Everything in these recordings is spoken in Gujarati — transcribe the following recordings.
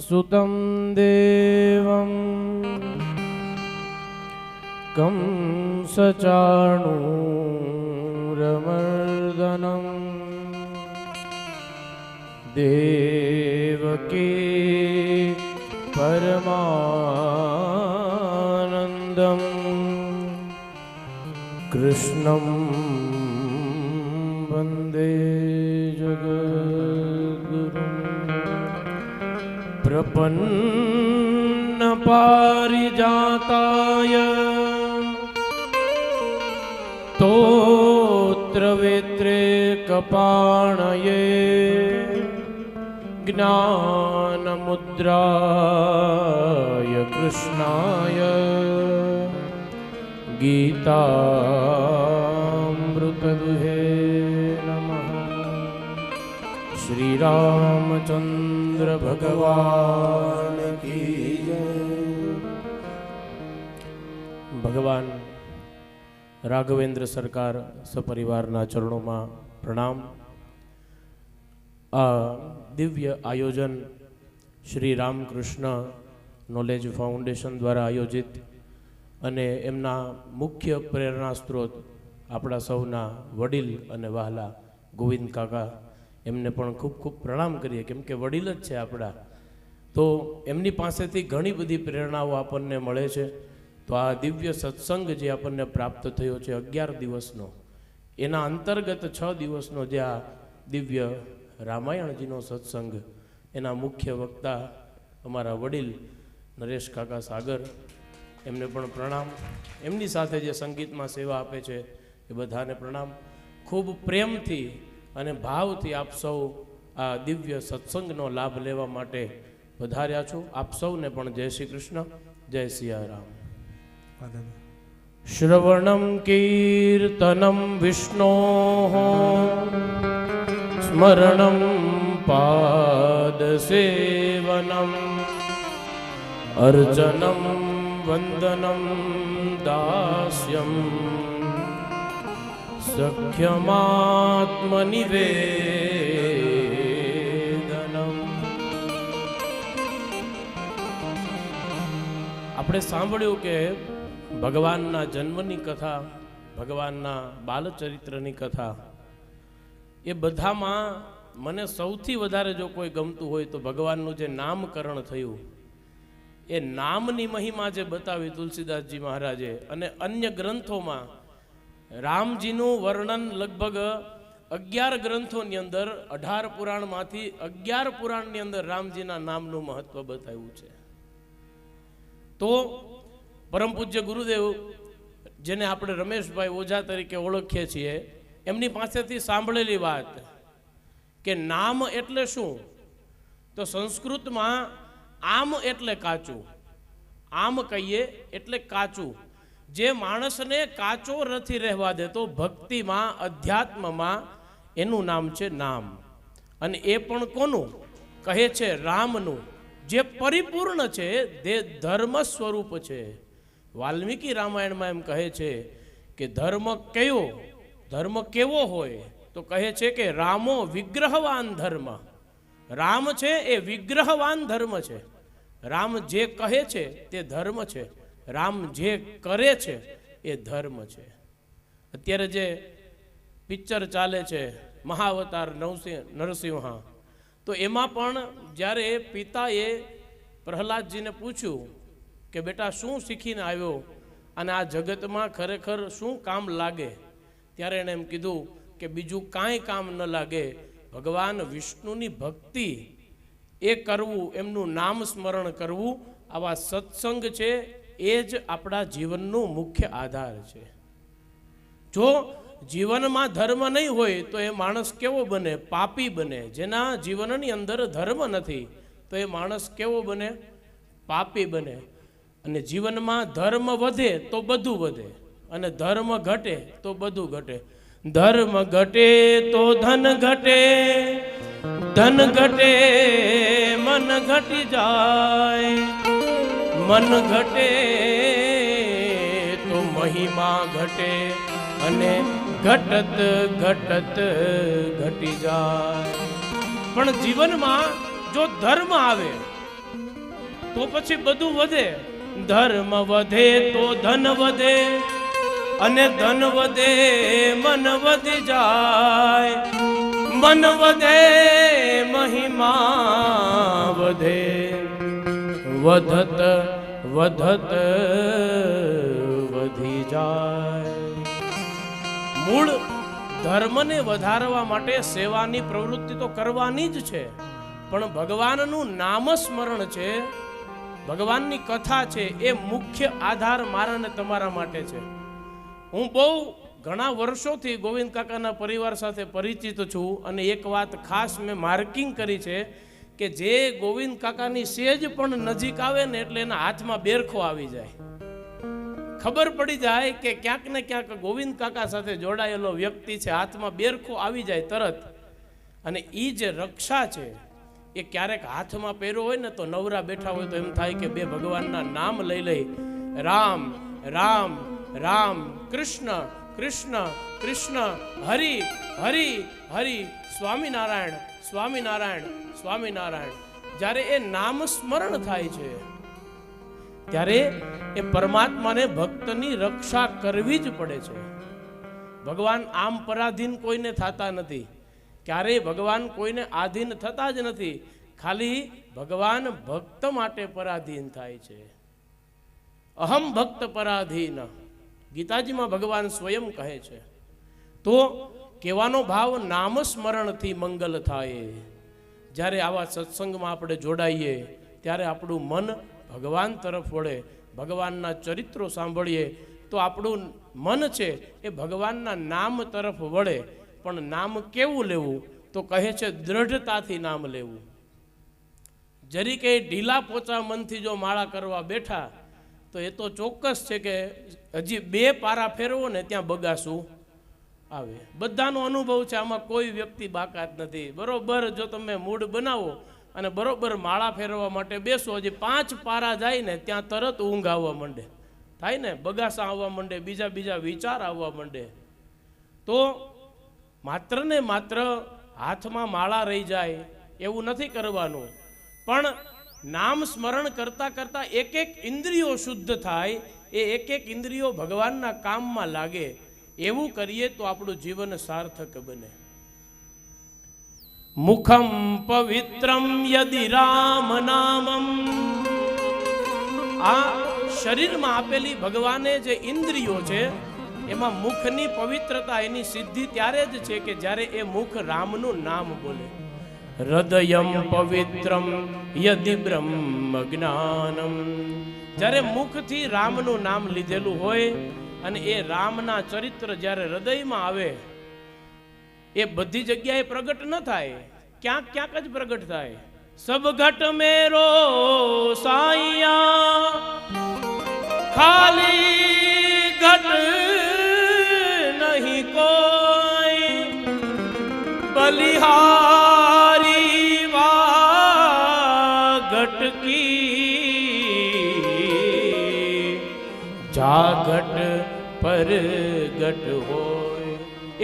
सुतं देवं कंसचाणूरमर्दनं देवकी परमानन्दं कृष्णं वन्दे जगद्गुरुं प्रपन्नपारिजाताय स्तोत्रवेत्रैकपाणये ज्ञानमुद्राय कृष्णाय गीतामृतदुहे नमः। श्री रामचंद्र भगवान की जय। भगवान राघवेंद्र सरकार सपरिवारना चरणों में प्रणाम। आ दिव्य आयोजन श्री रामकृष्ण नॉलेज फाउंडेशन द्वारा आयोजित अने एमना मुख्य प्रेरणा स्त्रोत आपड़ा सौना वडील अने वहाला गोविंद काका एमने पण खूब खूब प्रणाम करिए केम के वडील ज छे आपड़ा, तो एमनी पासेथी घणी बधी प्रेरणाओ आपणने मळे छे। तो आ दिव्य सत्संग जे आपणने प्राप्त थयो छे 11 दिवसनो, एना अंतर्गत 6 दिवसनो जे आ दिव्य रामायणजीनो सत्संग, एना मुख्य वक्ता अमारा वडील नरेश काका सागर, एमने पण प्रणाम। एमनी साथे जे संगीत में सेवा आपे छे ए बधाने प्रणाम। खूब प्रेम थी अने भाव थी आप सौ आ दिव्य सत्संगनो लाभ लेवा माटे पधार्या छो। आप सौने पण जय श्री कृष्ण, जय सिया राम। श्रवणं कीर्तनं विष्णोः स्मरणं पादसेवनम् अर्चनं वंदनं दास्यं सख्यमात्मनिवेदनम्। આપણે સાંભળ્યું કે ભગવાનના જન્મની કથા, ભગવાનના બાલચરિત્રની કથા, એ બધામાં મને સૌથી વધારે જો કોઈ ગમતું હોય તો ભગવાનનું જે નામકરણ થયું, એ નામની મહિમા જે બતાવી તુલસીદાસજી મહારાજે, અને અન્ય ગ્રંથોમાં રામજીનું વર્ણન લગભગ 11 ગ્રંથોની અંદર 18 પુરાણમાંથી 11 પુરાણની અંદર રામજીના નામનું મહત્વ બતાવ્યું છે। તો પરમ પૂજ્ય ગુરુદેવ, જેને આપણે રમેશભાઈ ઓઝા તરીકે ઓળખીએ છીએ, એમની પાસેથી સાંભળેલી વાત કે નામ એટલે શું, તો સંસ્કૃતમાં આમ એટલે કાચું, આમ કહીએ એટલે કાચું, જે માણસને કાચો નથી રહેવા દેતો ભક્તિમાં, અધ્યાત્મમાં, એનું નામ છે નામ। અને એ પણ કોનું કહે છે? રામનું, જે પરિપૂર્ણ છે, જે ધર્મ સ્વરૂપ છે। વાલ્મીકી રામાયણમાં એમ કહે છે કે ધર્મ કયો, ધર્મ કેવો હોય, તો કહે છે કે રામો વિગ્રહવાન ધર્મ। રામ છે એ વિગ્રહવાન ધર્મ છે। રામ જે કહે છે તે ધર્મ છે, રામ જે કરે છે એ ધર્મ છે। અત્યારે જે પિક્ચર ચાલે છે મહાવતાર નરસિંહ, તો એમાં પણ જ્યારે પિતાએ પ્રહલાદજીને પૂછ્યું કે બેટા શું શીખીને આવ્યો અને આ જગતમાં ખરેખર શું કામ લાગે, ત્યારે એણે એમ કીધું કે બીજું કાંઈ કામ ન લાગે, ભગવાન વિષ્ણુની ભક્તિ એ કરવું, એમનું નામ સ્મરણ કરવું, આવા સત્સંગ છે એ જ આપણા જીવનનું મુખ્ય આધાર છે। જો જીવનમાં ધર્મ નહીં હોય તો એ માણસ કેવો બને? પાપી બને। જેના જીવનની અંદર ધર્મ નથી તો એ માણસ કેવો બને? પાપી બને। અને જીવનમાં ધર્મ વધે તો બધું વધે, અને ધર્મ ઘટે તો બધું ઘટે। ધર્મ ઘટે તો ધન ઘટે, ધન ઘટે મન ઘટી જાય, મન ઘટે તો મહિમા ઘટે, અને ઘટત ઘટત ઘટી જાય। પણ જીવનમાં જો ધર્મ આવે તો પછી બધું વધે. ધર્મ વધે તો ધન વધે, અને ધન વધે મન વધી જાય, મન વધે મહિમા વધે, વધત વધત વધી જાય. મૂળ ધર્મને વધારવા માટે સેવાની પ્રવૃત્તિ તો કરવાની જ છે, પણ ભગવાનનું નામસ્મરણ છે, ભગવાનની કથા છે, એ મુખ્ય આધાર મારા ને તમારા માટે છે. હું બહુ ઘણા વર્ષોથી ગોવિંદ કાકાના પરિવાર સાથે પરિચિત છું, અને એક વાત ખાસ મેં માર્કિંગ કરી છે કે જે ગોવિંદ કાકાની સેજ પણ નજીક આવે ને એટલે એના હાથમાં બેરખો આવી જાય. ખબર પડી જાય કે ક્યાંક ને ક્યાંક ગોવિંદ કાકા સાથે જોડાયેલો વ્યક્તિ છે, હાથમાં બેરખો આવી જાય તરત. અને એ જે રક્ષા છે એ ક્યારેક હાથમાં પહેર્યો હોય ને તો નવરા બેઠા હોય તો એમ થાય કે બે ભગવાનના નામ લઈ લઈ, રામ રામ રામ, કૃષ્ણ કૃષ્ણ કૃષ્ણ, હરિ હરિ હરિ, સ્વામિનારાયણ સ્વામિનારાયણ સ્વામિનારાયણ. જ્યારે એ નામ સ્મરણ થાય છે ત્યારે એ પરમાત્માને ભક્તની રક્ષા કરવી જ પડે છે. ભગવાન આમ પરાધીન કોઈને થતા નથી, ક્યારેય ભગવાન કોઈને આધીન થતા જ નથી. ખાલી ભગવાન ભક્ત માટે પરાધીન થાય છે. અહમ ભક્ત પરાધીન, ગીતાજીમાં ભગવાન સ્વયં કહે છે. તો કહેવાનો ભાવ નામ સ્મરણથી મંગલ થાય. જ્યારે આવા સત્સંગમાં આપણે જોડાઈએ ત્યારે આપણું મન ભગવાન તરફ વળે, ભગવાનના ચરિત્રો સાંભળીએ તો આપણું મન છે એ ભગવાનના નામ તરફ વળે. પણ નામ કેવું લેવું? તો કહે છે દ્રઢતાથી નામ લેવું. જરી કે ઢીલા પોચા મનથી જો માળા કરવા બેઠા તો એ તો ચોક્કસ છે કે હજી 2 પારા ફેરવો ને ત્યાં બગાસું આવે. બધાનો અનુભવ છે, આમાં કોઈ વ્યક્તિ બાકાત નથી. બરોબર જો તમે મૂડ બનાવો અને બરોબર માળા ફેરવવા માટે બેસો, હજી 5 પારા જાય ને ત્યાં તરત ઊંઘ આવવા માંડે, થાય ને, બગાસા આવવા માંડે, બીજા વિચાર આવવા માંડે. તો માત્ર ને માત્ર હાથમાં માળા રહી જાય એવું નથી કરવાનું, પણ નામ સ્મરણ કરતા કરતા એક એક ઇન્દ્રિયો શુદ્ધ થાય, એ એક એક ઇન્દ્રિયો ભગવાનના કામમાં લાગે. એવું કરીએ તો આપણું જીવન સાર્થક બને. મુખમ પવિત્રમ યદિ રામ નામમ, આ શરીરમાં આપેલી ભગવાને જે ઇન્દ્રિયો છે એમાં મુખની પવિત્રતા, એની સિદ્ધિ ત્યારે જ છે કે જ્યારે એ મુખ રામનું નામ બોલે. હૃદયમ પવિત્રમ યદિ બ્રહ્મ જ્ઞાનમ, જ્યારે મુખથી રામનું નામ લીધેલું હોય અને એ રામના ચરિત્ર જ્યારે હૃદયમાં આવે, એ બધી જગ્યાએ પ્રગટ ન થાય, ક્યાંક ક્યાંક જ પ્રગટ થાય. સબ ઘટ મેરો સાઈયા, ખાલી ઘટ નહીં કોઈ, બલિહારી વા ઘટ કી, જા ઘટ પર ઘટ હોય.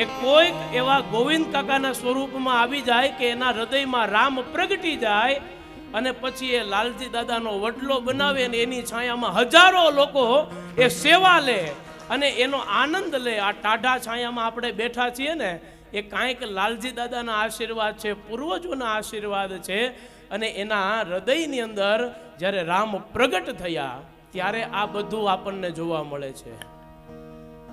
એ કોઈક એવા ગોવિંદ કાકાના સ્વરૂપમાં આવી જાય કે એના હૃદયમાં રામ પ્રગટી જાય, અને પછી એ લાલજી દાદાનો વડલો બનાવે અને એની છાયામાં હજારો લોકો એ સેવા લે અને એનો આનંદ લે. આ ટાઢા છાયામાં આપણે બેઠા છીએ ને, એ કાંઈક લાલજી દાદાના આશીર્વાદ છે, પૂર્વજોના આશીર્વાદ છે. અને એના હૃદયની અંદર જ્યારે રામ પ્રગટ થયા ત્યારે આ બધું આપણને જોવા મળે છે.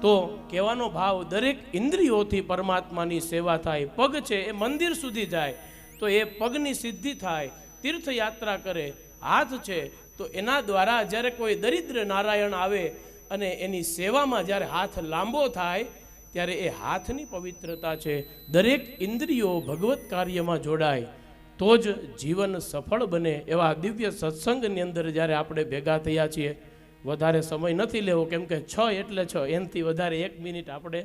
તો કહેવાનો ભાવ, દરેક ઇન્દ્રિયોથી પરમાત્માની સેવા થાય. પગ છે એ મંદિર સુધી જાય તો એ પગની સિદ્ધિ થાય, તીર્થયાત્રા કરે. હાથ છે તો એના દ્વારા જ્યારે કોઈ દરિદ્ર નારાયણ આવે અને એની સેવામાં જ્યારે હાથ લાંબો થાય ત્યારે એ હાથની પવિત્રતા છે. દરેક ઇન્દ્રિયો ભગવત કાર્યમાં જોડાય તો જ જીવન સફળ બને. એવા દિવ્ય સત્સંગની અંદર જ્યારે આપણે ભેગા થયા છીએ, વધારે સમય નથી લેવો, કેમ કે 6 એટલે 6, એનાથી વધારે 1 મિનિટ આપણે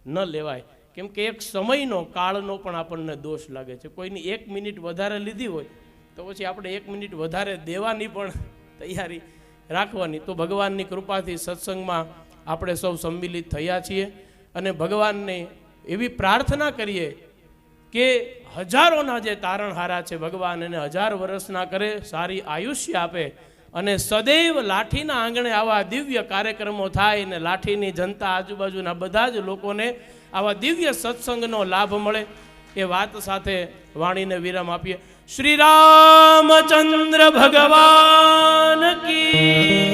ન લેવાય, કેમ કે એક સમયનો કાળનો પણ આપણને દોષ લાગે છે. કોઈની 1 મિનિટ વધારે લીધી હોય તો પછી આપણે 1 મિનિટ વધારે દેવાની પણ તૈયારી રાખવાની. તો ભગવાનની કૃપાથી સત્સંગમાં આપણે સૌ સંમિલિત થયા છીએ અને ભગવાનને એવી પ્રાર્થના કરીએ કે હજારોના જે તારણહારા છે ભગવાન એને 1000 વર્ષના કરે, સારી આયુષ્ય આપે અને સદૈવ લાઠીના આંગણે આવા દિવ્ય કાર્યક્રમો થાય ને લાઠીની જનતા આજુબાજુના બધા જ લોકોને આવા દિવ્ય સત્સંગનો લાભ મળે એ વાત સાથે વાણીને વિરામ આપીએ. શ્રી રામચંદ્ર ભગવાન કી